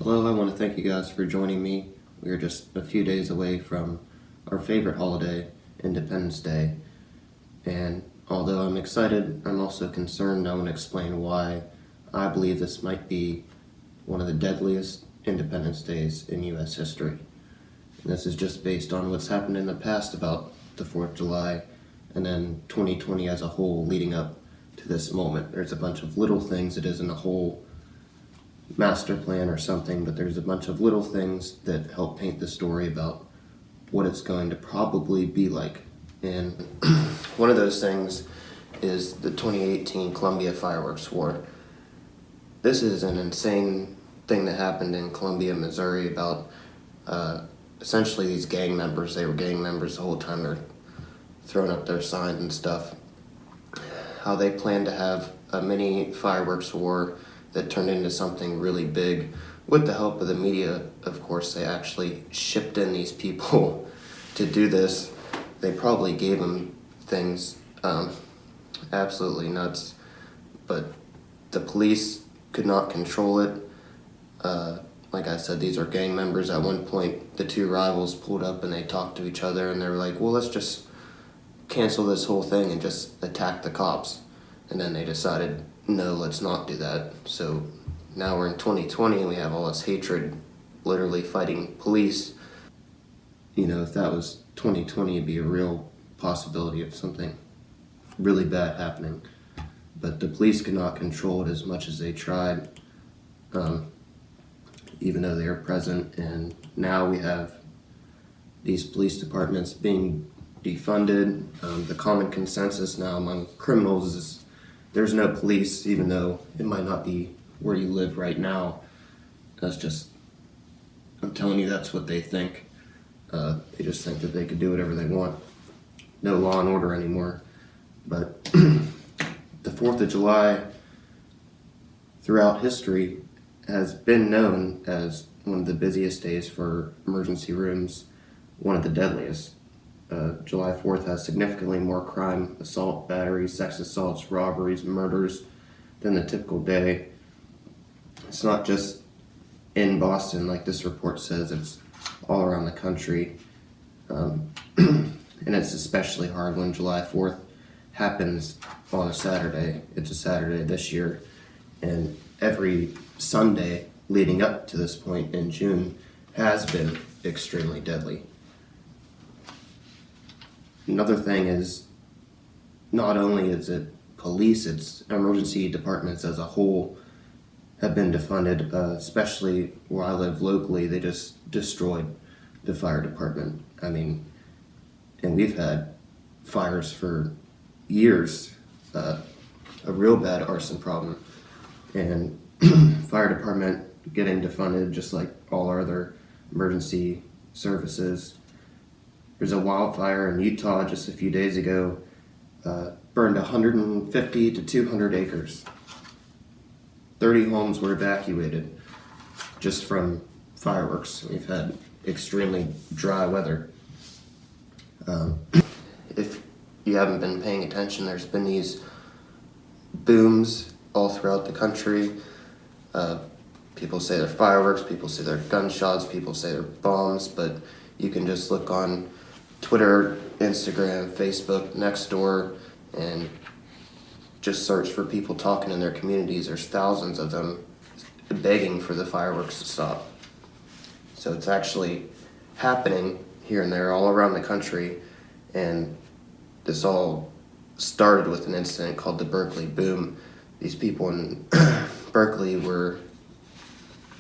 Hello, I want to thank you guys for joining me. We are just a few days away from our favorite holiday, Independence Day. And although I'm excited, I'm also concerned. I want to explain why I believe this might be one of the deadliest Independence Days in U.S. history. And this is just based on what's happened in the past about the 4th of July and then 2020 as a whole leading up to this moment. There's a bunch of little things. It isn't a whole master plan or something, but there's a bunch of little things that help paint the story about what it's going to probably be like. And one of those things is the 2018 Columbia Fireworks War. This is an insane thing that happened in Columbia, Missouri about essentially these gang members. They were gang members the whole time. They're throwing up their signs and stuff. How they planned to have a mini fireworks war that turned into something really big. With the help of the media, of course, they actually shipped in these people to do this. They probably gave them things absolutely nuts, but the police could not control it. Like I said, these are gang members. At one point, the two rivals pulled up and they talked to each other and they were like, well, let's just cancel this whole thing and just attack the cops. And then they decided, no, let's not do that. So now we're in 2020 and we have all this hatred, literally fighting police. You know, if that was 2020, it'd be a real possibility of something really bad happening. But the police could not control it as much as they tried, even though they are present. And now we have these police departments being defunded. The common consensus now among criminals is there's no police, even though it might not be where you live right now. That's just, I'm telling you, that's what they think. They just think that they could do whatever they want. No law and order anymore. But the 4th of July throughout history has been known as one of the busiest days for emergency rooms, one of the deadliest. July 4th has significantly more crime, assault, batteries, sex assaults, robberies, murders than the typical day. It's not just in Boston, like this report says, it's all around the country. And it's especially hard when July 4th happens on a Saturday. It's a Saturday this year. And every Sunday leading up to this point in June has been extremely deadly. Another thing is, not only is it police, it's emergency departments as a whole have been defunded, especially where I live locally. They just destroyed the fire department. I mean, and we've had fires for years, a real bad arson problem. And fire department getting defunded just like all our other emergency services. There's a wildfire in Utah just a few days ago, burned 150 to 200 acres. 30 homes were evacuated just from fireworks. We've had extremely dry weather. If you haven't been paying attention, there's been these booms all throughout the country. People say they're fireworks, people say they're gunshots, people say they're bombs, but you can just look on Twitter, Instagram, Facebook, Nextdoor, and just search for people talking in their communities. There's thousands of them begging for the fireworks to stop. So it's actually happening here and there all around the country, and this all started with an incident called the Berkeley Boom. These people in Berkeley were,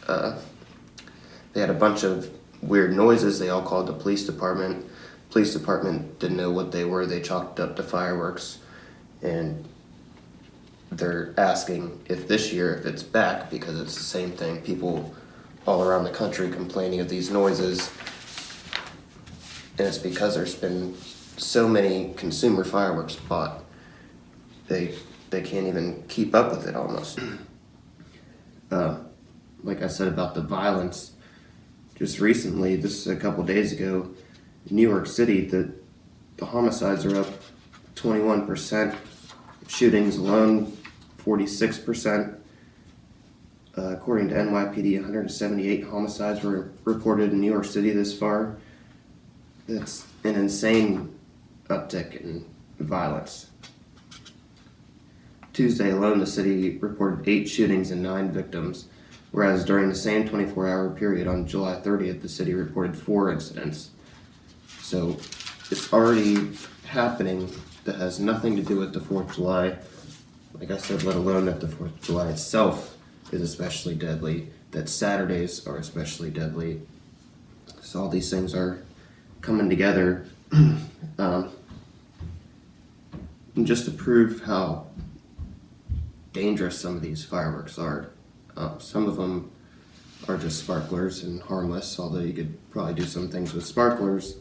they had a bunch of weird noises. They all called the police department. Police department didn't know what they were. They chalked up to fireworks, and they're asking if this year, if it's back, because it's the same thing. People all around the country complaining of these noises, and it's because there's been so many consumer fireworks bought. They can't even keep up with it almost. Like I said about the violence, just recently, this is a couple days ago, New York City, the homicides are up 21%, shootings alone 46%, According to NYPD, 178 homicides were reported in New York City this far. That's an insane uptick in violence. Tuesday alone, the city reported 8 shootings and 9 victims, whereas during the same 24-hour period on July 30th, the city reported 4 incidents. So it's already happening that has nothing to do with the 4th of July. Like I said, let alone that the 4th of July itself is especially deadly, that Saturdays are especially deadly. So all these things are coming together and just to prove how dangerous some of these fireworks are. Some of them are just sparklers and harmless, although you could probably do some things with sparklers,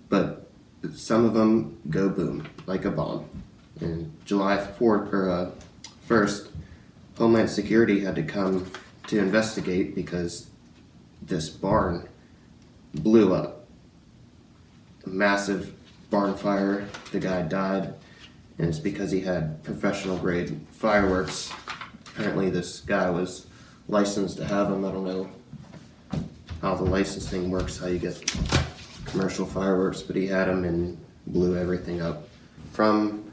but some of them go boom, like a bomb. And July 4th, or 1st, Homeland Security had to come to investigate because this barn blew up. A massive barn fire, the guy died, and it's because he had professional grade fireworks. Apparently this guy was licensed to have them. I don't know how the licensing works, how you get commercial fireworks, but he had them and blew everything up. From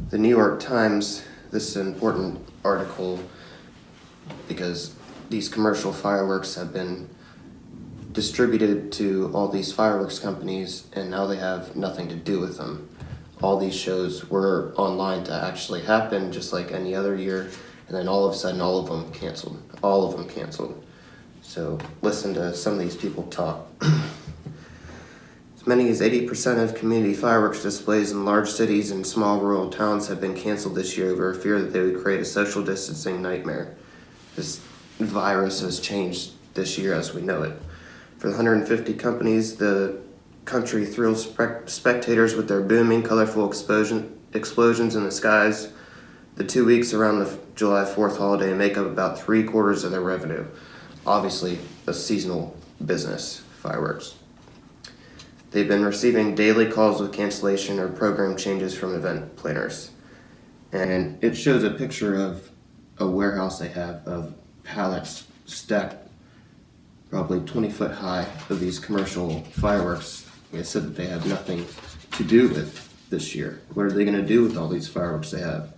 the New York Times, this is an important article because these commercial fireworks have been distributed to all these fireworks companies and now they have nothing to do with them. All these shows were online to actually happen just like any other year, and then all of a sudden all of them canceled. All of them canceled. So listen to some of these people talk. As many as 80% of community fireworks displays in large cities and small rural towns have been canceled this year over a fear that they would create a social distancing nightmare. This virus has changed this year as we know it. For the 150 companies, the country thrills spectators with their booming, colorful explosions in the skies. The 2 weeks around the July 4th holiday make up about 3/4 of their revenue. Obviously, a seasonal business, fireworks. They've been receiving daily calls with cancellation or program changes from event planners. And it shows a picture of a warehouse they have of pallets stacked probably 20 foot high of these commercial fireworks. They said that they have nothing to do with this year. What are they going to do with all these fireworks they have?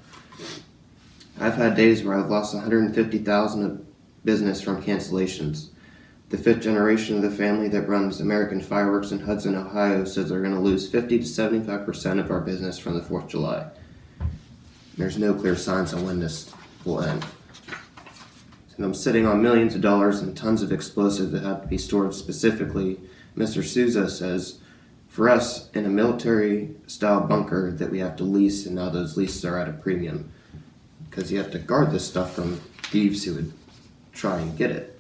I've had days where I've lost $150,000 of business from cancellations. The 5th generation of the family that runs American Fireworks in Hudson, Ohio says they're going to lose 50 to 75% of our business from the 4th of July. There's no clear signs on when this will end. And I'm sitting on millions of dollars and tons of explosives that have to be stored specifically. Mr. Souza says, for us, in a military-style bunker that we have to lease, and now those leases are at a premium, because you have to guard this stuff from thieves who would try and get it.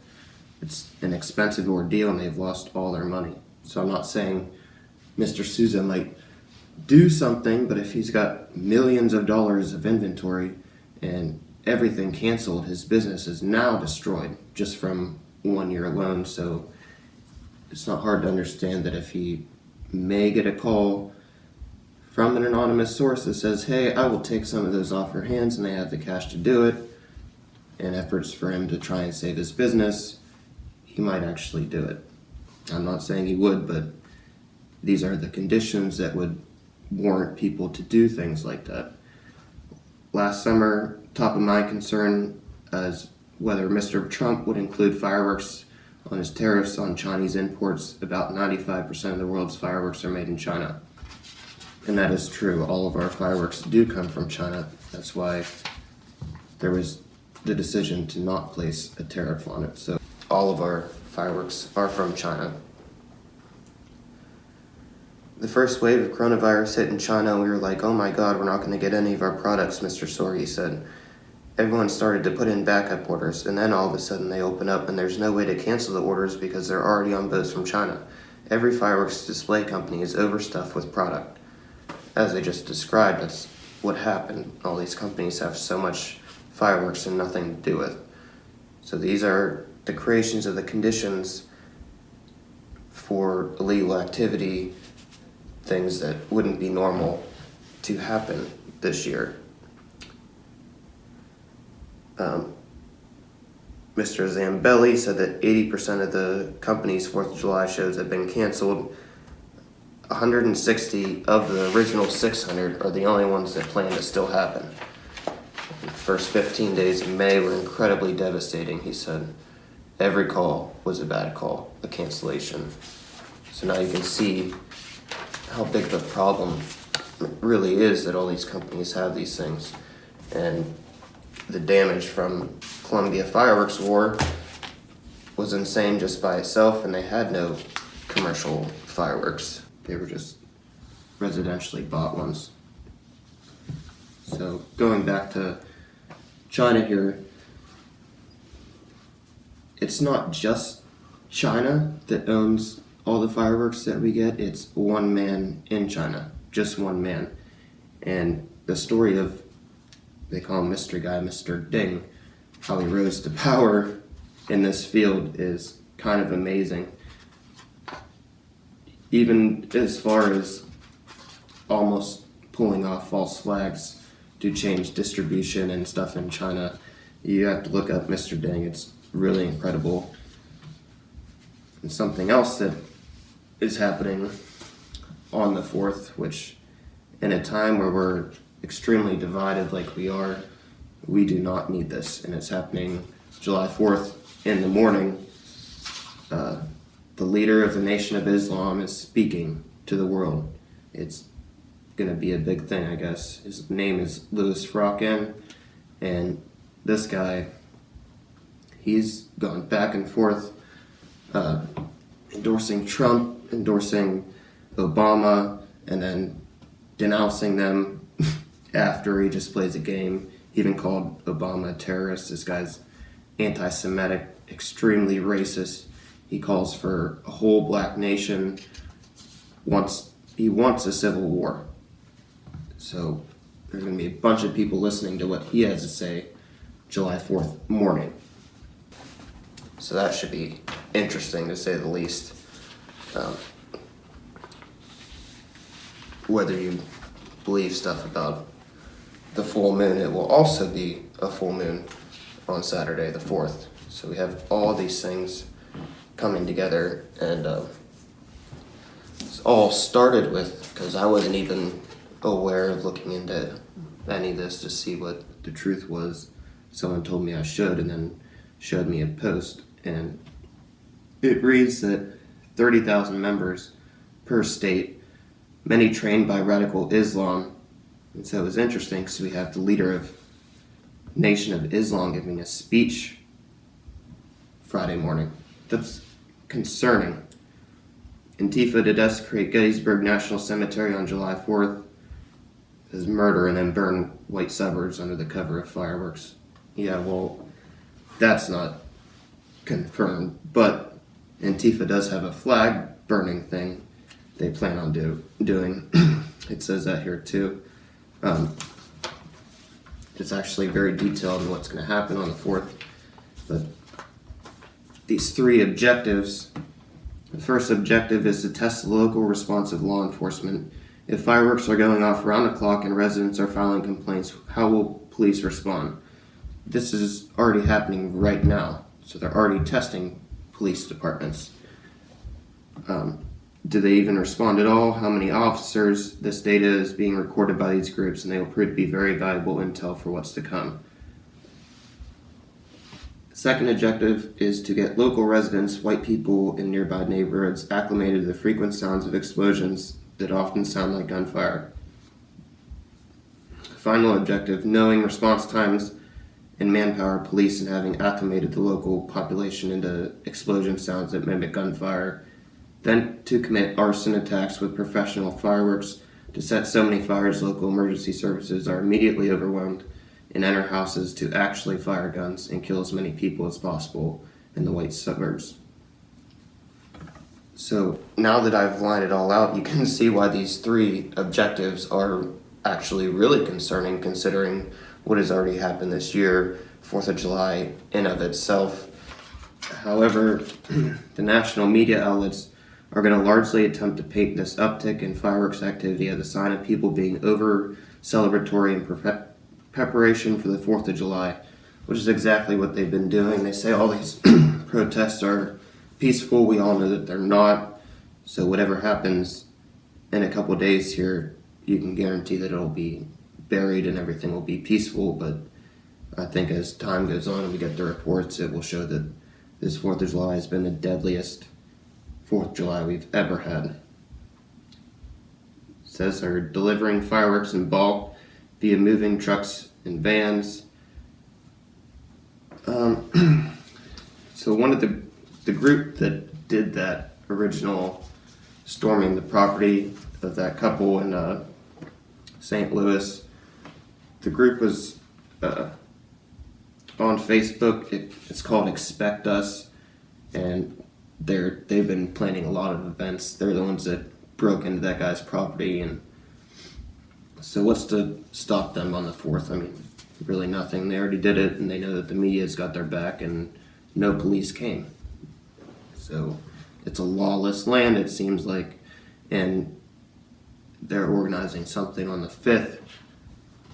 It's an expensive ordeal, and they've lost all their money. So I'm not saying Mr. Souza might do something, but if he's got millions of dollars of inventory and everything canceled, his business is now destroyed just from 1 year alone. So it's not hard to understand that if he may get a call from an anonymous source that says, hey, I will take some of those off your hands, and they have the cash to do it, and efforts for him to try and save his business, he might actually do it. I'm not saying he would, but these are the conditions that would warrant people to do things like that. Last summer, top of mind concern as whether Mr. Trump would include fireworks on his tariffs on Chinese imports. About 95% of the world's fireworks are made in China. And that is true. All of our fireworks do come from China. That's why there was the decision to not place a tariff on it. So all of our fireworks are from China. The first wave of coronavirus hit in China, we were like, oh my God, we're not going to get any of our products, Mr. Sorgi said. Everyone started to put in backup orders, and then all of a sudden they open up and there's no way to cancel the orders because they're already on boats from China. Every fireworks display company is overstuffed with product. As I just described, that's what happened. All these companies have so much fireworks and nothing to do with. So these are the creations of the conditions for illegal activity, things that wouldn't be normal to happen this year. Mr. Zambelli said that 80% of the company's 4th of July shows have been canceled. 160 of the original 600 are the only ones that plan to still happen. The first 15 days of May were incredibly devastating, he said. Every call was a bad call, a cancellation. So now you can see how big of a problem it really is that all these companies have these things. And the damage from Columbia Fireworks War was insane just by itself, and they had no commercial fireworks. They were just residentially bought ones. So going back to China here, it's not just China that owns all the fireworks that we get. It's one man in China, just one man. And the story of, they call him Mystery Guy, Mr. Ding, how he rose to power in this field is kind of amazing. Even as far as almost pulling off false flags to change distribution and stuff in China, you have to look up Mr. Ding. It's really incredible. And something else that is happening on the 4th, which in a time where we're extremely divided like we are, we do not need this. And it's happening July 4th in the morning. The leader of the Nation of Islam is speaking to the world. It's going to be a big thing, I guess. His name is Louis Farrakhan, and this guy, he's gone back and forth endorsing Trump, endorsing Obama, and then denouncing them after he just plays a game. He even called Obama a terrorist. This guy's anti-Semitic, extremely racist. He calls for a whole black nation. He wants a civil war. So there's going to be a bunch of people listening to what he has to say July 4th morning. So that should be interesting, to say the least. Whether you believe stuff about the full moon, it will also be a full moon on Saturday the 4th. So we have all these things coming together, and it's all started with, because I wasn't even aware of looking into any of this to see what the truth was. Someone told me I should, and then showed me a post, and it reads that 30,000 members per state, many trained by radical Islam. And so it was interesting because we have the leader of Nation of Islam giving a speech Friday morning. That's concerning. Antifa to desecrate Gettysburg National Cemetery on July 4th as murder and then burn white suburbs under the cover of fireworks. Yeah, well, that's not confirmed, but Antifa does have a flag burning thing they plan on doing. It says that here too. It's actually very detailed in what's going to happen on the 4th. But these 3 objectives. The first objective is to test the local response of law enforcement. If fireworks are going off around the clock and residents are filing complaints, how will police respond? This is already happening right now. So they're already testing police departments. Do they even respond at all? How many officers? This data is being recorded by these groups, and they will prove to be very valuable intel for what's to come. The second objective is to get local residents, white people in nearby neighborhoods, acclimated to the frequent sounds of explosions that often sound like gunfire. Final objective, knowing response times and manpower, police, and having acclimated the local population into explosion sounds that mimic gunfire. Then to commit arson attacks with professional fireworks to set so many fires local emergency services are immediately overwhelmed and enter houses to actually fire guns and kill as many people as possible in the white suburbs. So now that I've lined it all out, you can see why these 3 objectives are actually really concerning, considering what has already happened this year, 4th of July in of itself. However, the national media outlets are going to largely attempt to paint this uptick in fireworks activity as a sign of people being over celebratory in preparation for the 4th of July, which is exactly what they've been doing. They say all these protests are peaceful. We all know that they're not. So whatever happens in a couple days here, you can guarantee that it'll be buried and everything will be peaceful. But I think as time goes on and we get the reports, it will show that this 4th of July has been the deadliest 4th of July we've ever had. It says they're delivering fireworks in bulk via moving trucks and vans. So one of the group that did that original storming the property of that couple in St. Louis, the group was on Facebook. It's called Expect Us, and they've been planning a lot of events. They're the ones that broke into that guy's property, and so what's to stop them on the 4th? I mean, really nothing. They already did it, and they know that the media's got their back, and no police came. So it's a lawless land, it seems like, and they're organizing something on the 5th.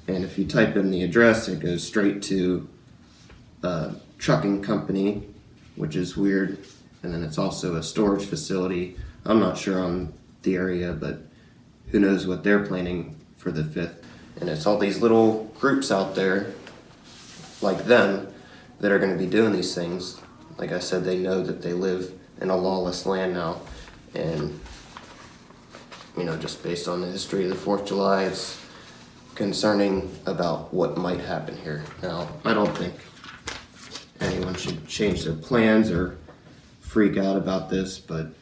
And if you type in the address, it goes straight to a trucking company, which is weird. And then it's also a storage facility. I'm not sure on the area, but who knows what they're planning for the 5th. And it's all these little groups out there, like them, that are going to be doing these things. Like I said, they know that they live in a lawless land now. And, just based on the history of the 4th of July, it's concerning about what might happen here. Now, I don't think anyone should change their plans or freak out about this, but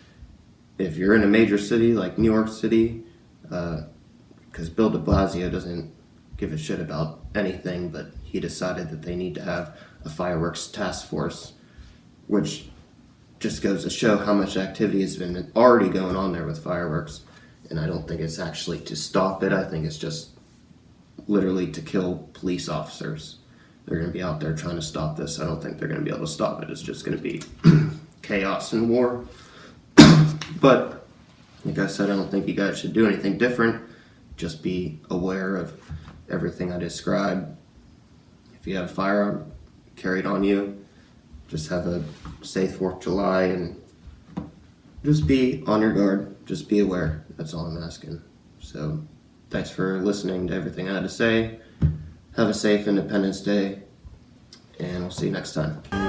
if you're in a major city like New York City, because Bill de Blasio doesn't give a shit about anything, but he decided that they need to have a fireworks task force, which just goes to show how much activity has been already going on there with fireworks. And I don't think it's actually to stop it. I think it's just literally to kill police officers. They're going to be out there trying to stop this. I don't think they're going to be able to stop it. It's just going to be chaos and war. But like I said, I don't think you guys should do anything different. Just be aware of everything I described. If you have a firearm, carry it on you. Just have a safe 4th of July and just be on your guard. Just be aware. That's all I'm asking. So thanks for listening to everything I had to say. Have a safe Independence Day, and we'll see you next time.